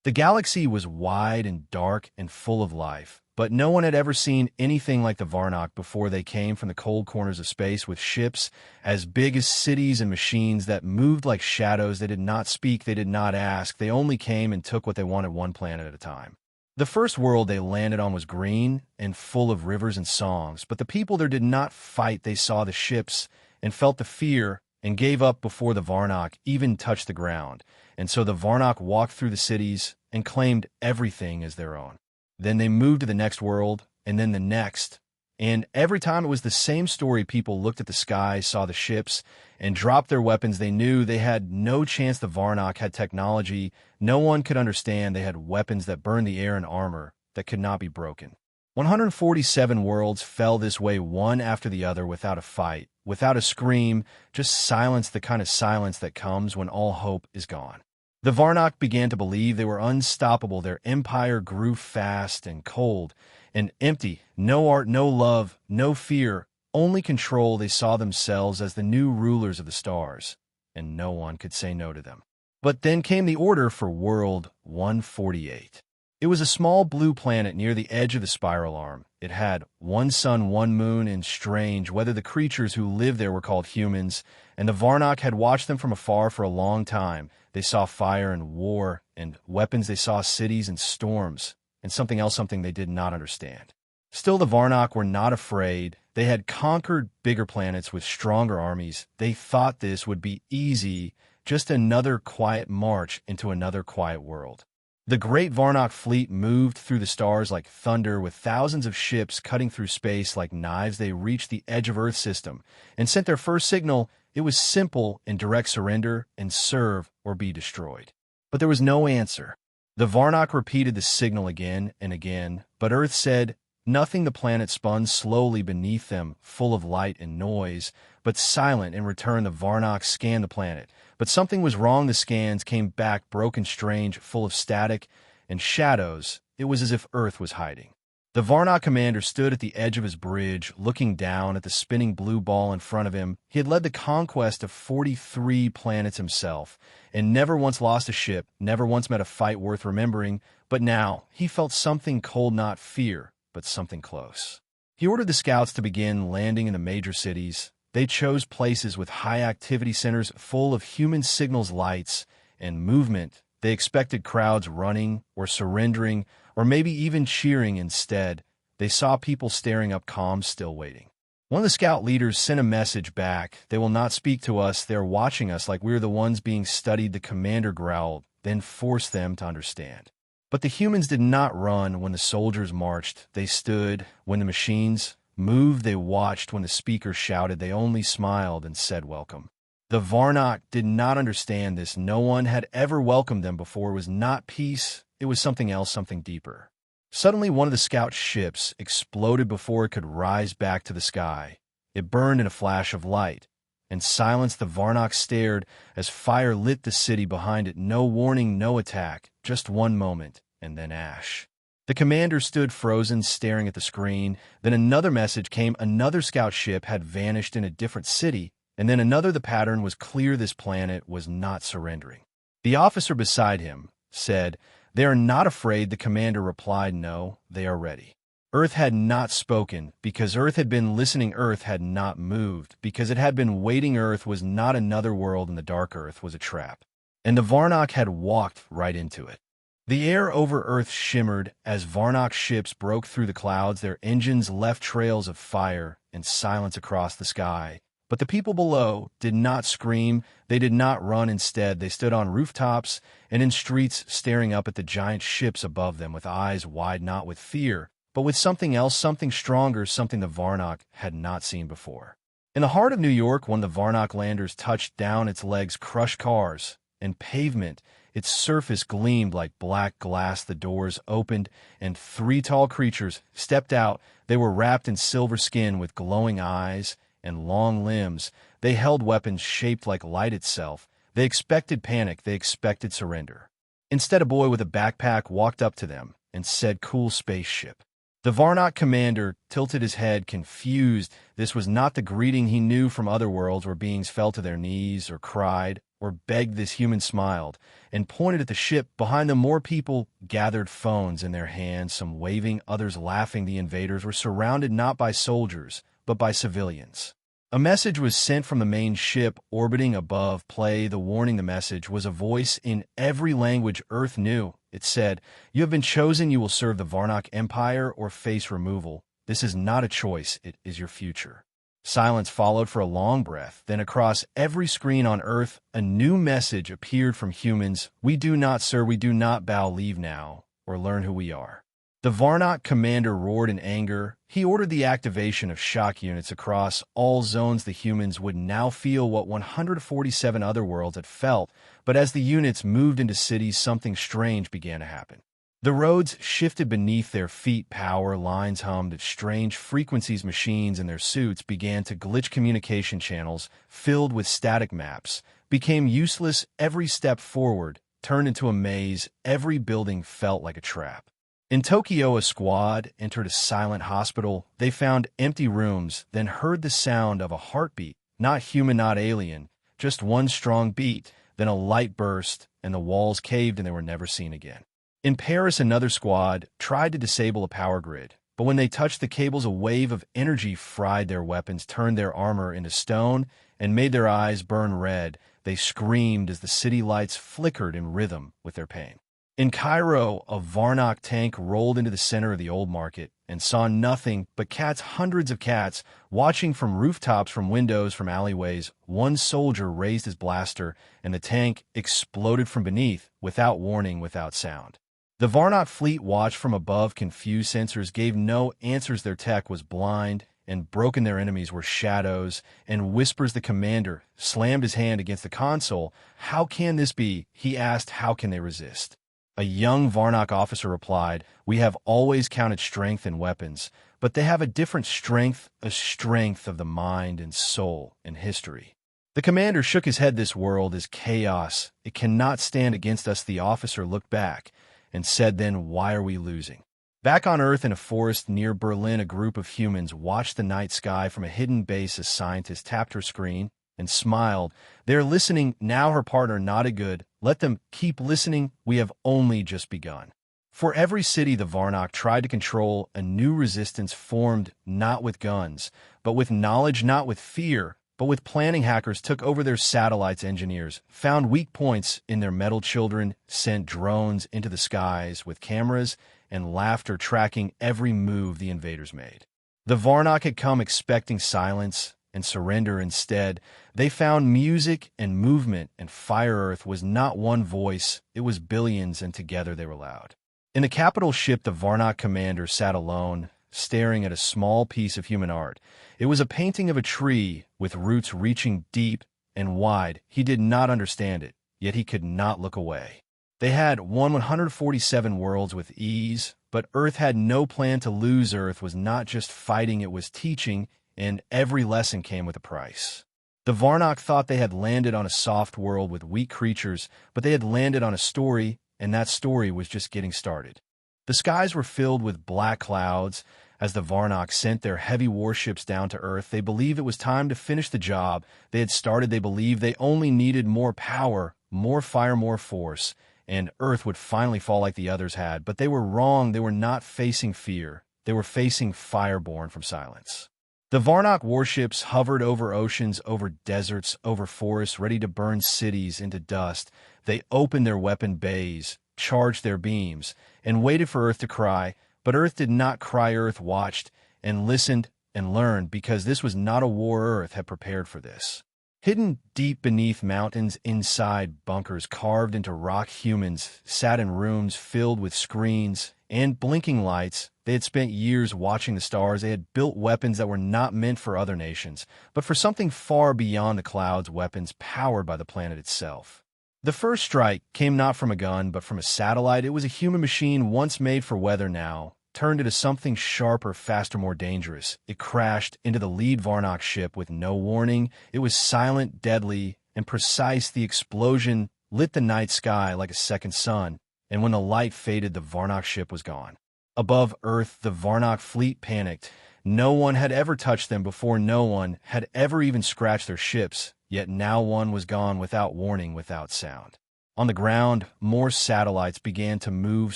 The galaxy was wide and dark and full of life, but no one had ever seen anything like the Varnock before. They came from the cold corners of space with ships as big as cities and machines that moved like shadows. They did not speak, they did not ask, they only came and took what they wanted, one planet at a time. The first world they landed on was green and full of rivers and songs, but the people there did not fight. They saw the ships and felt the fear and gave up before the Varnock even touched the ground. And so the Varnock walked through the cities and claimed everything as their own. Then they moved to the next world, and then the next. And every time it was the same story. People looked at the sky, saw the ships, and dropped their weapons. They knew they had no chance. The Varnock had technology no one could understand. They had weapons that burned the air and armor that could not be broken. 147 worlds fell this way, one after the other, without a fight, without a scream, just silence, the kind of silence that comes when all hope is gone. The Varnock began to believe they were unstoppable. Their empire grew fast and cold and empty. No art, no love, no fear, only control. They saw themselves as the new rulers of the stars, and no one could say no to them. But then came the order for World 148. It was a small blue planet near the edge of the spiral arm. It had one sun, one moon, and strange whether the creatures who lived there were called humans, and the Varnock had watched them from afar for a long time. They saw fire and war and weapons. They saw cities and storms and something else, something they did not understand. Still, the Varnock were not afraid. They had conquered bigger planets with stronger armies. They thought this would be easy, just another quiet march into another quiet world. The great Varnock fleet moved through the stars like thunder, with thousands of ships cutting through space like knives. They reached the edge of Earth's system and sent their first signal. It was simple and direct: surrender and serve or be destroyed. But there was no answer. The Varnock repeated the signal again and again, but Earth said nothing. The planet spun slowly beneath them, full of light and noise, but silent. In return, the Varnock scanned the planet. But something was wrong. The scans came back broken, strange, full of static and shadows. It was as if Earth was hiding. The Varnock commander stood at the edge of his bridge, looking down at the spinning blue ball in front of him. He had led the conquest of 43 planets himself, and never once lost a ship, never once met a fight worth remembering. But now he felt something cold, not fear, but something close. He ordered the scouts to begin landing in the major cities. They chose places with high activity centers full of human signals, lights, and movement. They expected crowds running or surrendering or maybe even cheering. Instead, they saw people staring up, calm, still waiting. One of the scout leaders sent a message back. They will not speak to us. They're watching us like we're the ones being studied. The commander growled, then forced them to understand. But the humans did not run when the soldiers marched. They stood. When the machines moved, they watched. When the speaker shouted, they only smiled and said welcome. The Varnock did not understand this. No one had ever welcomed them before. It was not peace. It was something else, something deeper. Suddenly, one of the scout ships exploded before it could rise back to the sky. It burned in a flash of light and silence. The Varnock stared as fire lit the city behind it. No warning, no attack, just one moment, and then ash. The commander stood frozen, staring at the screen. Then another message came. Another scout ship had vanished in a different city, and then another. The pattern was clear. This planet was not surrendering. The officer beside him said, "They are not afraid." The commander replied, "No, they are ready." Earth had not spoken because Earth had been listening. Earth had not moved because it had been waiting. Earth was not another world, and the dark Earth was a trap. And the Varnock had walked right into it. The air over Earth shimmered as Varnock ships broke through the clouds. Their engines left trails of fire and silence across the sky. But the people below did not scream. They did not run. Instead, they stood on rooftops and in streets, staring up at the giant ships above them with eyes wide, not with fear, but with something else, something stronger, something the Varnock had not seen before. In the heart of New York, when the Varnock landers touched down, its legs crushed cars and pavement. Its surface gleamed like black glass. The doors opened, and 3 tall creatures stepped out. They were wrapped in silver skin with glowing eyes and long limbs. They held weapons shaped like light itself. They expected panic. They expected surrender. Instead, a boy with a backpack walked up to them and said, "Cool spaceship." The Varnock commander tilted his head, confused. This was not the greeting he knew from other worlds where beings fell to their knees or cried or begged, this human smiled and pointed at the ship. Behind them, more people gathered, phones in their hands, some waving, others laughing. The invaders were surrounded not by soldiers, but by civilians. A message was sent from the main ship orbiting above. Play the warning. The message was a voice in every language Earth knew. It said, "You have been chosen. You will serve the Varnock Empire or face removal. This is not a choice. It is your future." Silence followed for a long breath. Then across every screen on Earth, a new message appeared from humans. "We do not, sir. We do not bow. Leave now, or learn who we are." The Varnock commander roared in anger. He ordered the activation of shock units across all zones. The humans would now feel what 147 other worlds had felt, but as the units moved into cities, something strange began to happen. The roads shifted beneath their feet, power lines hummed at strange frequencies, machines in their suits began to glitch, communication channels, filled with static maps, became useless. Every step forward turned into a maze, every building felt like a trap. In Tokyo, a squad entered a silent hospital. They found empty rooms, then heard the sound of a heartbeat, not human, not alien, just one strong beat. Then a light burst, and the walls caved, and they were never seen again. In Paris, another squad tried to disable a power grid, but when they touched the cables, a wave of energy fried their weapons, turned their armor into stone, and made their eyes burn red. They screamed as the city lights flickered in rhythm with their pain. In Cairo, a Varnock tank rolled into the center of the old market and saw nothing but cats, hundreds of cats, watching from rooftops, from windows, from alleyways. One soldier raised his blaster, and the tank exploded from beneath, without warning, without sound. The Varnock fleet watched from above. Confused sensors gave no answers. Their tech was blind and broken. Their enemies were shadows and whispers. The commander slammed his hand against the console. "How can this be?" he asked. "How can they resist?" A young Varnock officer replied, "We have always counted strength in weapons, but they have a different strength, a strength of the mind and soul and history." The commander shook his head. "This world is chaos. It cannot stand against us." The officer looked back and said, "Then why are we losing?" Back on Earth, in a forest near Berlin, a group of humans watched the night sky from a hidden base. A scientist tapped her screen and smiled. "They're listening now." Her partner nodded. "Good. Let them keep listening. We have only just begun." For every city the Varnock tried to control, a new resistance formed, not with guns, but with knowledge, not with fear, but with planning. Hackers took over their satellites. Engineers found weak points in their metal. Children sent drones into the skies with cameras and laughter, tracking every move the invaders made. The Varnock had come expecting silence and surrender. Instead, they found music and movement, and Fire Earth was not one voice, it was billions, and together they were loud. In the capital ship, the Varnock commander sat alone, staring at a small piece of human art. It was a painting of a tree with roots reaching deep and wide. He did not understand it, yet he could not look away. They had won 147 worlds with ease, but Earth had no plan to lose. Earth was not just fighting, it was teaching, and every lesson came with a price. The Varnock thought they had landed on a soft world with weak creatures, but they had landed on a story, and that story was just getting started. The skies were filled with black clouds as the Varnock sent their heavy warships down to Earth. They believed it was time to finish the job they had started. They believed they only needed more power, more fire, more force, and Earth would finally fall like the others had. But they were wrong. They were not facing fear. They were facing fire born from silence. The Varnock warships hovered over oceans, over deserts, over forests, ready to burn cities into dust. They opened their weapon bays, charged their beams, and waited for Earth to cry. But Earth did not cry. Earth watched and listened and learned, because this was not a war. Earth had prepared for this. Hidden deep beneath mountains, inside bunkers carved into rock, humans sat in rooms filled with screens and blinking lights. They had spent years watching the stars. They had built weapons that were not meant for other nations, but for something far beyond the clouds, weapons powered by the planet itself. The first strike came not from a gun, but from a satellite. It was a human machine once made for weather, now turned into something sharper, faster, more dangerous. It crashed into the lead Varnock ship with no warning. It was silent, deadly, and precise. The explosion lit the night sky like a second sun, and when the light faded, the Varnock ship was gone. Above Earth, the Varnock fleet panicked. No one had ever touched them before. No one had ever even scratched their ships. yet now one was gone without warning, without sound. On the ground, more satellites began to move,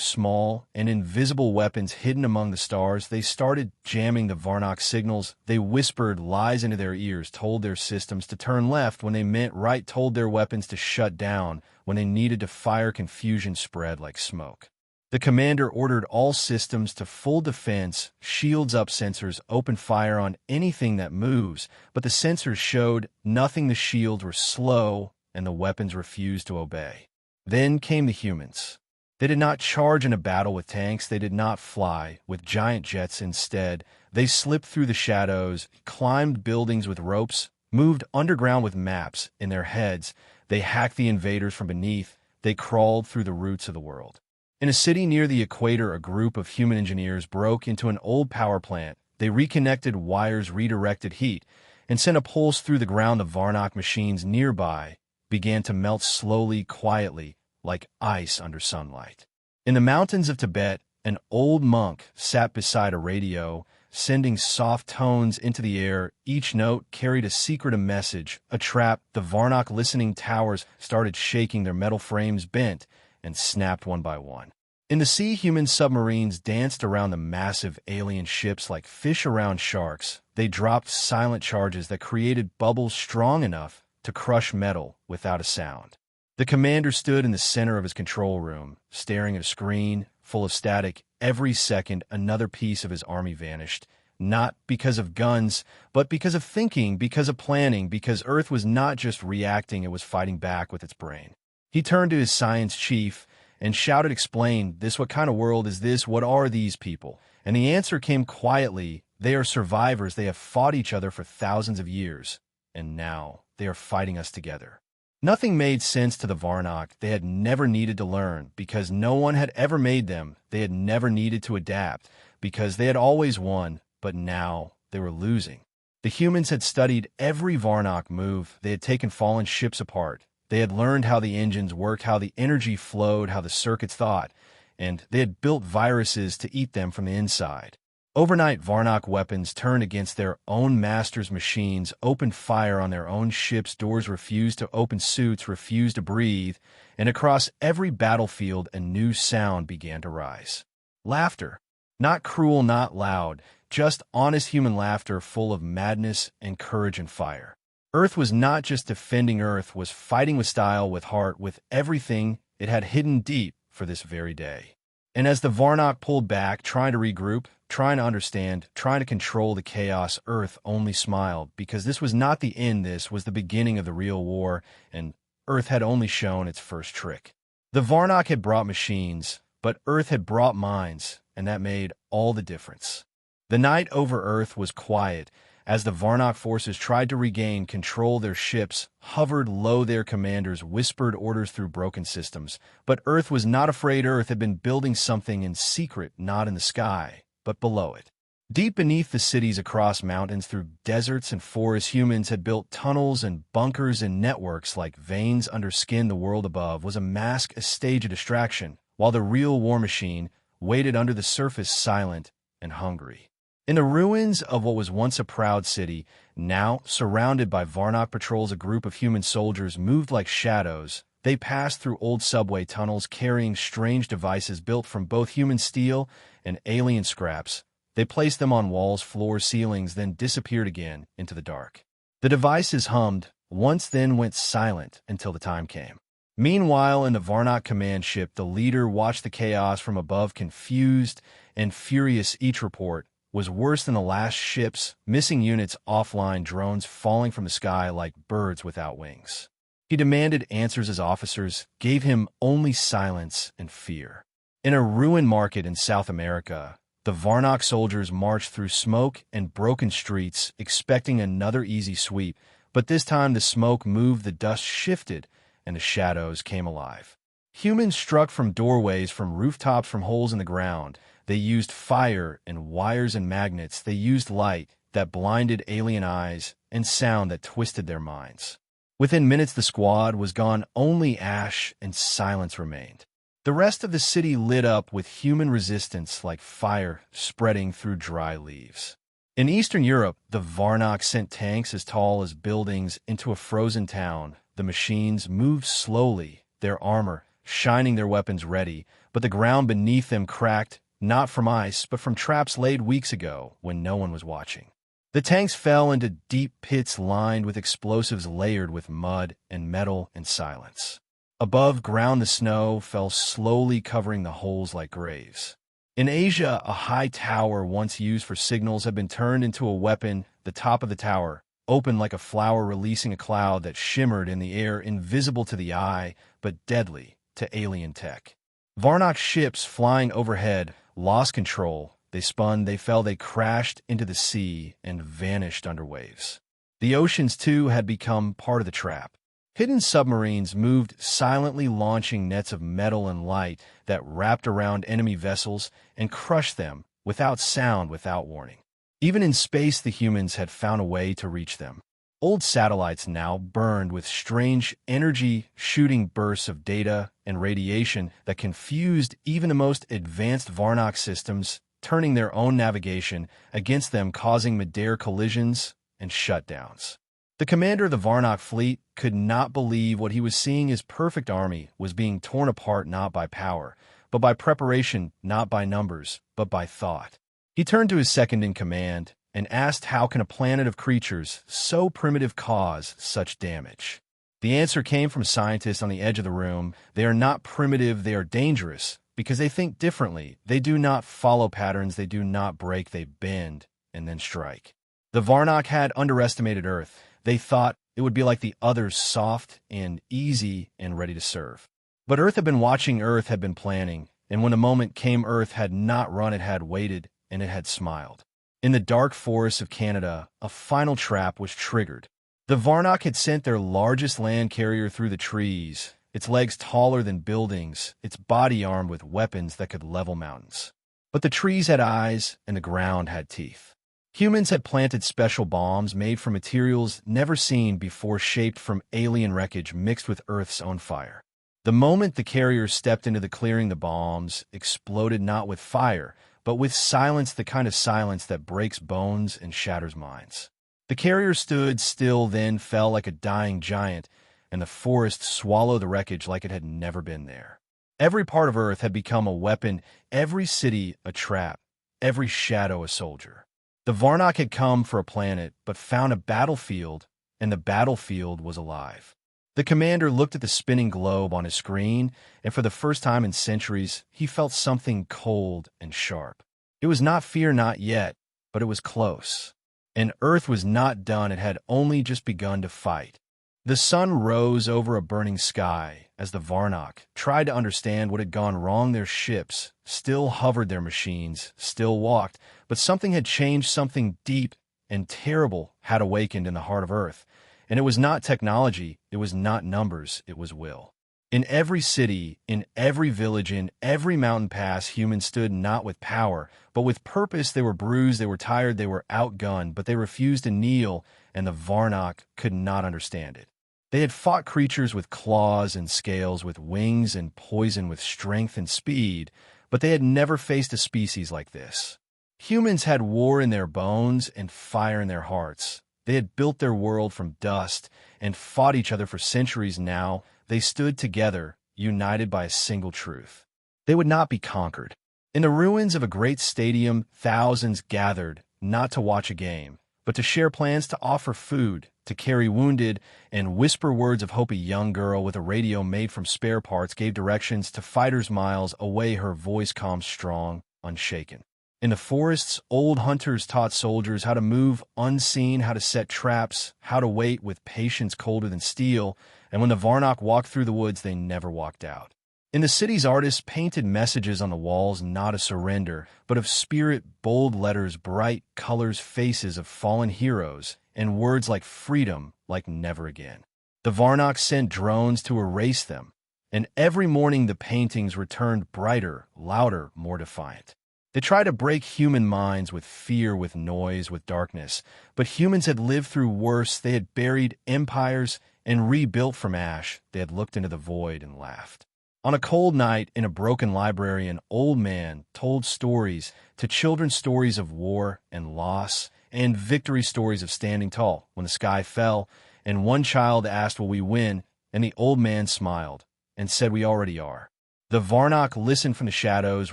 small and invisible weapons hidden among the stars. They started jamming the Varnock signals. They whispered lies into their ears, told their systems to turn left when they meant right, told their weapons to shut down when they needed to fire. Confusion spread like smoke. The commander ordered all systems to full defense, shields up, sensors, open fire on anything that moves, but the sensors showed nothing. The shields were slow, and the weapons refused to obey. Then came the humans. They did not charge in a battle with tanks. They did not fly with giant jets. Instead, they slipped through the shadows, climbed buildings with ropes, moved underground with maps in their heads. They hacked the invaders from beneath. They crawled through the roots of the world. In a city near the equator, a group of human engineers broke into an old power plant. They reconnected wires, redirected heat, and sent a pulse through the ground. The Varnock machines nearby began to melt slowly, quietly, like ice under sunlight. In the mountains of Tibet, an old monk sat beside a radio, sending soft tones into the air. Each note carried a secret, a message, a trap. The Varnock listening towers started shaking. Their metal frames bent and snapped one by one. In the sea, human submarines danced around the massive alien ships like fish around sharks. They dropped silent charges that created bubbles strong enough to crush metal without a sound. The commander stood in the center of his control room, staring at a screen full of static. Every second, another piece of his army vanished, not because of guns, but because of thinking, because of planning, because Earth was not just reacting, it was fighting back with its brain. He turned to his science chief and shouted, "Explain this. What kind of world is this? What are these people?" And the answer came quietly. They are survivors. They have fought each other for thousands of years, and now they are fighting us together. Nothing made sense to the Varnock. They had never needed to learn because no one had ever made them. They had never needed to adapt because they had always won, but now they were losing. The humans had studied every Varnock move. They had taken fallen ships apart. They had learned how the engines worked, how the energy flowed, how the circuits thought, and they had built viruses to eat them from the inside. Overnight, Varnock weapons turned against their own masters' machines, opened fire on their own ships, doors refused to open, suits refused to breathe, and across every battlefield a new sound began to rise. Laughter. Not cruel, not loud, just honest human laughter full of madness and courage and fire. Earth was not just defending. Earth was fighting with style, with heart, with everything it had hidden deep for this very day. And as the Varnock pulled back, trying to regroup, trying to understand, trying to control the chaos, Earth only smiled, because this was not the end. This was the beginning of the real war, and Earth had only shown its first trick. The Varnock had brought machines, but Earth had brought minds, and that made all the difference. The night over Earth was quiet, as the Varnock forces tried to regain control. Their ships hovered low. Their commanders whispered orders through broken systems. But Earth was not afraid. Earth had been building something in secret, not in the sky, but below it. Deep beneath the cities, across mountains, through deserts and forests, humans had built tunnels and bunkers and networks like veins under skin. The world above was a mask, a stage, a distraction, while the real war machine waited under the surface, silent and hungry. In the ruins of what was once a proud city, now surrounded by Varnock patrols, a group of human soldiers moved like shadows. They passed through old subway tunnels, carrying strange devices built from both human steel and alien scraps. They placed them on walls, floors, ceilings, then disappeared again into the dark. The devices hummed, once, then went silent until the time came. Meanwhile, in the Varnock command ship, the leader watched the chaos from above, confused and furious. Each report was worse than the last. Ships, missing units, offline, drones falling from the sky like birds without wings. He demanded answers. His officers gave him only silence and fear. In a ruined market in South America, the Varnock soldiers marched through smoke and broken streets, expecting another easy sweep, but this time the smoke moved, the dust shifted, and the shadows came alive. Humans struck from doorways, from rooftops, from holes in the ground. They used fire and wires and magnets. They used light that blinded alien eyes and sound that twisted their minds. Within minutes, the squad was gone. Only ash and silence remained. The rest of the city lit up with human resistance like fire spreading through dry leaves. In Eastern Europe, the Varnok sent tanks as tall as buildings into a frozen town. The machines moved slowly, their armor shining, their weapons ready, but the ground beneath them cracked, not from ice, but from traps laid weeks ago when no one was watching. The tanks fell into deep pits lined with explosives layered with mud and metal and silence. Above ground, the snow fell slowly, covering the holes like graves. In Asia, a high tower once used for signals had been turned into a weapon. The top of the tower opened like a flower, releasing a cloud that shimmered in the air, invisible to the eye, but deadly to alien tech. Varnok ships flying overhead lost control. They spun, they fell, they crashed into the sea and vanished under waves. The oceans, too, had become part of the trap. Hidden submarines moved silently, launching nets of metal and light that wrapped around enemy vessels and crushed them without sound, without warning. Even in space, the humans had found a way to reach them. Old satellites now burned with strange energy, shooting bursts of data and radiation that confused even the most advanced Varnok systems, turning their own navigation against them, causing mid-air collisions and shutdowns. The commander of the Varnok fleet could not believe what he was seeing. His perfect army was being torn apart not by power, but by preparation, not by numbers, but by thought. He turned to his second-in-command and asked, how can a planet of creatures so primitive cause such damage? The answer came from scientists on the edge of the room. They are not primitive, they are dangerous, because they think differently. They do not follow patterns, they do not break, they bend and then strike. The Varnok had underestimated Earth. They thought it would be like the others, soft and easy and ready to serve. But Earth had been watching, Earth had been planning, and when the moment came, Earth had not run, it had waited, and it had smiled. In the dark forests of Canada, a final trap was triggered. The Varnok had sent their largest land carrier through the trees, its legs taller than buildings, its body armed with weapons that could level mountains. But the trees had eyes, and the ground had teeth. Humans had planted special bombs made from materials never seen before, shaped from alien wreckage mixed with Earth's own fire. The moment the carrier stepped into the clearing, the bombs exploded not with fire, but with silence, the kind of silence that breaks bones and shatters minds. The carrier stood still, then fell like a dying giant, and the forest swallowed the wreckage like it had never been there. Every part of Earth had become a weapon, every city a trap, every shadow a soldier. The Varnok had come for a planet, but found a battlefield, and the battlefield was alive. The commander looked at the spinning globe on his screen, and for the first time in centuries, he felt something cold and sharp. It was not fear, not yet, but it was close. And Earth was not done, it had only just begun to fight. The sun rose over a burning sky as the Varnok tried to understand what had gone wrong. Their ships still hovered, their machines still walked, but something had changed, something deep and terrible had awakened in the heart of Earth. And it was not technology, it was not numbers, it was will. In every city, in every village, in every mountain pass, humans stood not with power, but with purpose. They were bruised, they were tired, they were outgunned, but they refused to kneel, and the Varnok could not understand it. They had fought creatures with claws and scales, with wings and poison, with strength and speed, but they had never faced a species like this. Humans had war in their bones and fire in their hearts. They had built their world from dust and fought each other for centuries. Now they stood together, united by a single truth. They would not be conquered. In the ruins of a great stadium, thousands gathered, not to watch a game, but to share plans, to offer food, to carry wounded, and whisper words of hope. A young girl with a radio made from spare parts gave directions to fighters miles away, her voice calm, strong, unshaken. In the forests, old hunters taught soldiers how to move unseen, how to set traps, how to wait with patience colder than steel, and when the Varnok walked through the woods, they never walked out. In the cities, artists painted messages on the walls, not of surrender, but of spirit, bold letters, bright colors, faces of fallen heroes, and words like freedom, like never again. The Varnok sent drones to erase them, and every morning the paintings returned brighter, louder, more defiant. They tried to break human minds with fear, with noise, with darkness. But humans had lived through worse. They had buried empires and rebuilt from ash. They had looked into the void and laughed. On a cold night in a broken library, an old man told stories to children, stories of war and loss and victory stories of standing tall when the sky fell, and one child asked, "Will we win?" And the old man smiled and said, "We already are." The Varnock listened from the shadows,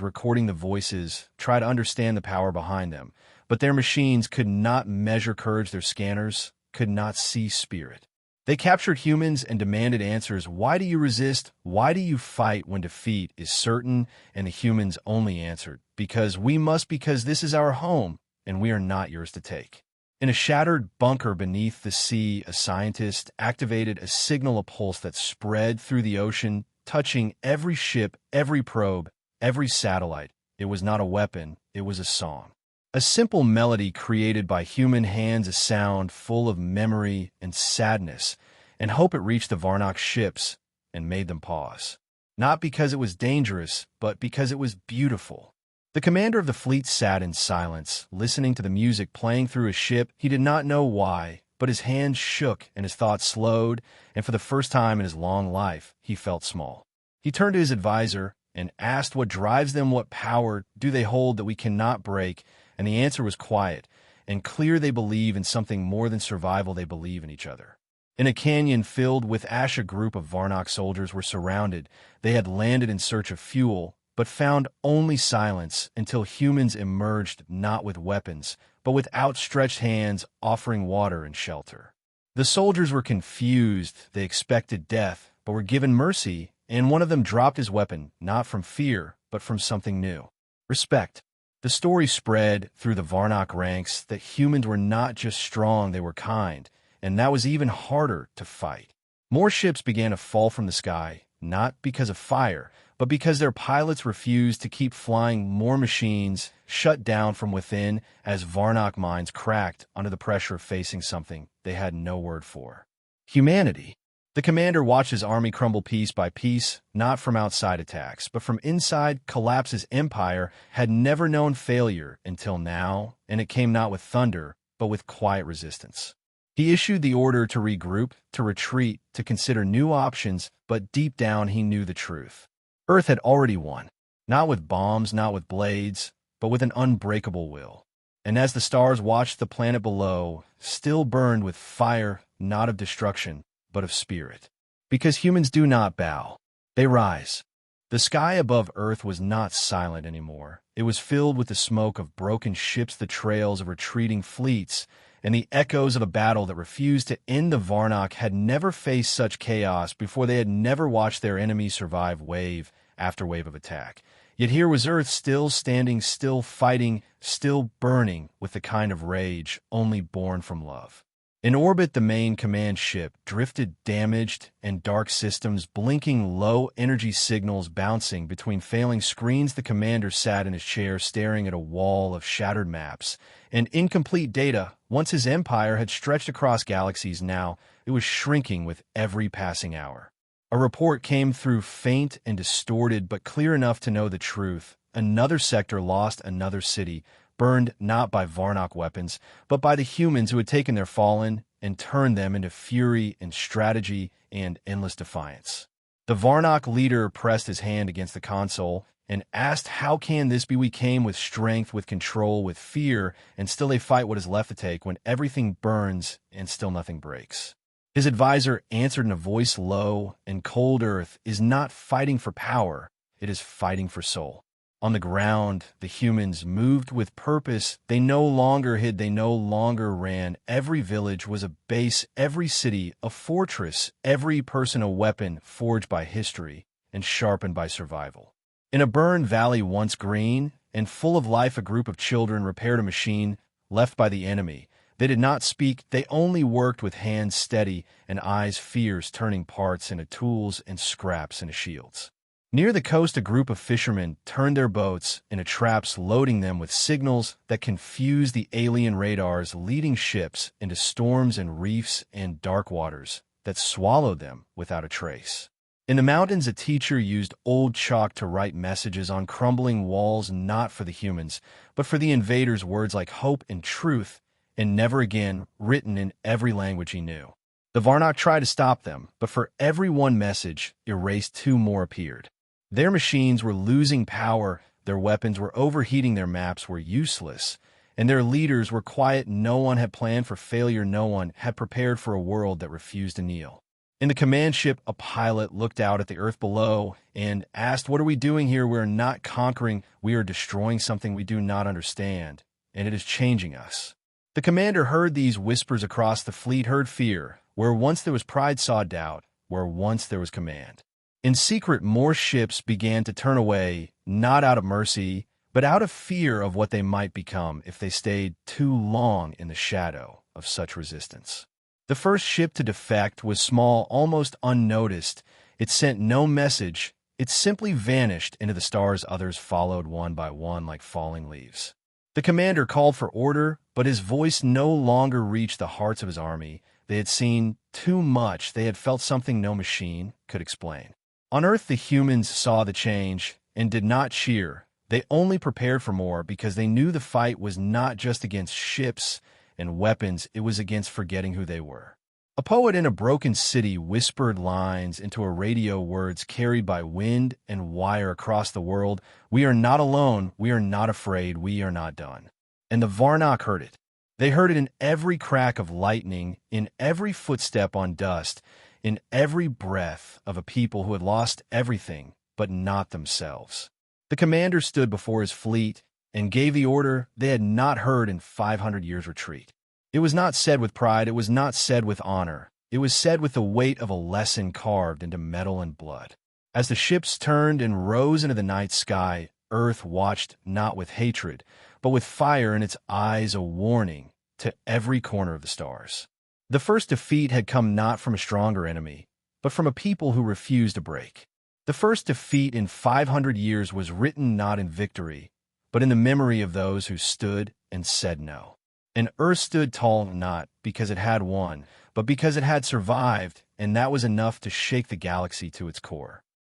recording the voices, try to understand the power behind them. But their machines could not measure courage, their scanners could not see spirit. They captured humans and demanded answers. Why do you resist? Why do you fight when defeat is certain? And the humans only answered, because we must, because this is our home, and we are not yours to take. In a shattered bunker beneath the sea, a scientist activated a signal pulse that spread through the ocean, touching every ship, every probe, every satellite. It was not a weapon, it was a song. A simple melody created by human hands, a sound full of memory and sadness, and hope. It reached the Varnock ships and made them pause. Not because it was dangerous, but because it was beautiful. The commander of the fleet sat in silence, listening to the music playing through his ship. He did not know why, but his hands shook and his thoughts slowed, and for the first time in his long life, he felt small. He turned to his advisor and asked, "What drives them? What power do they hold that we cannot break?" And the answer was quiet and clear. They believe in something more than survival. They believe in each other. In a canyon filled with ash, a group of Varnock soldiers were surrounded. They had landed in search of fuel, but found only silence until humans emerged, not with weapons, but with outstretched hands offering water and shelter. The soldiers were confused. They expected death, but were given mercy, and one of them dropped his weapon, not from fear, but from something new: respect. The story spread through the Varnock ranks that humans were not just strong, they were kind, and that was even harder to fight. More ships began to fall from the sky, not because of fire, but because their pilots refused to keep flying. More machines shut down from within as Varnock minds cracked under the pressure of facing something they had no word for: humanity. The commander watched his army crumble piece by piece, not from outside attacks, but from inside. Collapse. His empire had never known failure until now, and it came not with thunder, but with quiet resistance. He issued the order to regroup, to retreat, to consider new options, but deep down he knew the truth. Earth had already won, not with bombs, not with blades, but with an unbreakable will. And as the stars watched, the planet below still burned with fire, not of destruction, but of spirit. Because humans do not bow, they rise. The sky above Earth was not silent anymore. It was filled with the smoke of broken ships, the trails of retreating fleets, and the echoes of a battle that refused to end. The Varnock had never faced such chaos before. They had never watched their enemies survive wave after wave of attack. Yet here was Earth still standing, still fighting, still burning with the kind of rage only born from love. In orbit, the main command ship drifted, damaged and dark systems blinking, low energy signals bouncing between failing screens. The commander sat in his chair staring at a wall of shattered maps and incomplete data. Once his empire had stretched across galaxies, now it was shrinking with every passing hour. A report came through, faint and distorted, but clear enough to know the truth. Another sector lost, another city burned, not by Varnock weapons, but by the humans who had taken their fallen and turned them into fury and strategy and endless defiance. The Varnock leader pressed his hand against the console and asked, "How can this be? We came with strength, with control, with fear, and still they fight. What is left to take when everything burns and still nothing breaks?" His advisor answered in a voice low and cold, "Earth is not fighting for power, it is fighting for soul." On the ground, the humans moved with purpose. They no longer hid, they no longer ran. Every village was a base, every city a fortress, every person a weapon forged by history and sharpened by survival. In a burned valley once green and full of life, a group of children repaired a machine left by the enemy. They did not speak, they only worked with hands steady and eyes fierce, turning parts into tools and scraps into shields. Near the coast, a group of fishermen turned their boats into traps, loading them with signals that confused the alien radars, leading ships into storms and reefs and dark waters that swallowed them without a trace. In the mountains, a teacher used old chalk to write messages on crumbling walls, not for the humans, but for the invaders, words like hope and truth and never again, written in every language he knew. The Varnock tried to stop them, but for every one message erased, two more appeared. Their machines were losing power, their weapons were overheating, their maps were useless, and their leaders were quiet. No one had planned for failure. No one had prepared for a world that refused to kneel. In the command ship, a pilot looked out at the Earth below and asked, "What are we doing here? We are not conquering. We are destroying something we do not understand, and it is changing us." The commander heard these whispers across the fleet, heard fear. Where once there was pride, saw doubt. Where once there was command. In secret, more ships began to turn away, not out of mercy, but out of fear of what they might become if they stayed too long in the shadow of such resistance. The first ship to defect was small, almost unnoticed. It sent no message. It simply vanished into the stars. Others followed one by one like falling leaves. The commander called for order, but his voice no longer reached the hearts of his army. They had seen too much. They had felt something no machine could explain. On Earth, the humans saw the change and did not cheer. They only prepared for more because they knew the fight was not just against ships and weapons, it was against forgetting who they were. A poet in a broken city whispered lines into a radio, words carried by wind and wire across the world. "We are not alone. We are not afraid. We are not done." And the Varnock heard it. They heard it in every crack of lightning, in every footstep on dust, in every breath of a people who had lost everything but not themselves. The commander stood before his fleet and gave the order they had not heard in 500 years' retreat. It was not said with pride, it was not said with honor. It was said with the weight of a lesson carved into metal and blood. As the ships turned and rose into the night sky, Earth watched not with hatred, but with fire in its eyes, a warning to every corner of the stars. The first defeat had come not from a stronger enemy, but from a people who refused to break. The first defeat in 500 years was written not in victory, but in the memory of those who stood and said no. And Earth stood tall not because it had won, but because it had survived, and that was enough to shake the galaxy to its core.